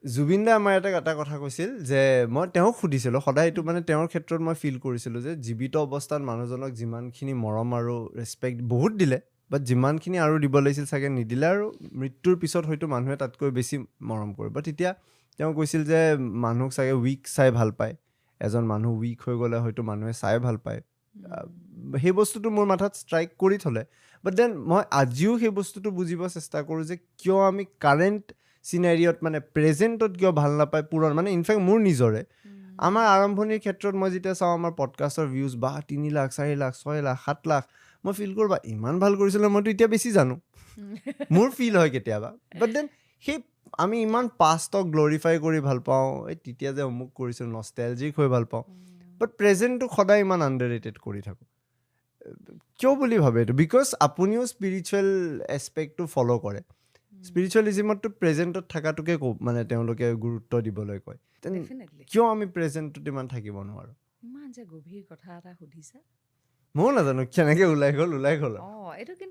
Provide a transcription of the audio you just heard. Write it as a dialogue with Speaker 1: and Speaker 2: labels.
Speaker 1: জুবিন দা আমাৰ এটা কথা কৈছিল যে মই তেওঁক সুধিছিলোঁ সদায় এইটো মানে তেওঁৰ ক্ষেত্ৰত মই ফিল কৰিছিলোঁ যে জীৱিত অৱস্থাত মানুহজনক যিমানখিনি মৰম আৰু ৰেচপেক্ট বহুত দিলে বাট যিমানখিনি আৰু দিব লাগিছিল চাগে নিদিলে আৰু মৃত্যুৰ পিছত হয়তো মানুহে তাতকৈ বেছি মৰম কৰিব তেতিয়া তেওঁ কৈছিল যে মানুহক চাগে উইক চাই ভাল পায় এজন মানুহ উইক হৈ গ'লে হয়তো মানুহে চাই ভাল পায় সেই বস্তুটো মোৰ মাথাত ষ্ট্ৰাইক কৰি থ'লে বাট দেন মই আজিও সেই বস্তুটো বুজিব চেষ্টা কৰোঁ যে কিয় আমি কাৰেণ্ট চিনেৰিয়ত মানে প্ৰেজেণ্টত কিয় ভাল নাপায় পুৰণ মানে ইনফেক্ট মোৰ নিজৰে আমাৰ আৰম্ভণিৰ ক্ষেত্ৰত মই যেতিয়া চাওঁ আমাৰ পডকাষ্টৰ ভিউজ বা 3 লাখ 4 লাখ 6 লাখ 7 লাখ মই ফিল কৰোঁ বা ইমান ভাল কৰিছিলোঁ মইতো এতিয়া বেছি জানো মোৰ ফিল হয় কেতিয়াবা বাট দেন সেই আমি ইমান পাষ্টক গ্ল'ৰিফাই কৰি ভাল পাওঁ এই তেতিয়া যে অমুক কৰিছিলোঁ নষ্টেলজিক হৈ ভাল পাওঁ বাট প্ৰেজেণ্টটোক সদায় ইমান আণ্ডাৰৰেটেড কৰি থাকোঁ কিয় বুলি ভাবে এইটো বিকজ আপুনিও স্পিৰিচুৱেল এছপেক্টটো ফ'ল' কৰে স্পিৰিচুৱেলিজিমততো প্ৰেজেণ্টত থকাটোকে মানে তেওঁলোকে গুৰুত্ব দিবলৈ কয়
Speaker 2: ডেফিনেটলি
Speaker 1: কিয় আমি প্ৰেজেণ্টটোত ইমান থাকিব নোৱাৰোঁ
Speaker 2: ইমান যে গভীৰ কথা এটা সুধিছা
Speaker 1: ময়ো নাজানো কেনেকৈ ওলাই গ'ল
Speaker 2: এইটো কিন্তু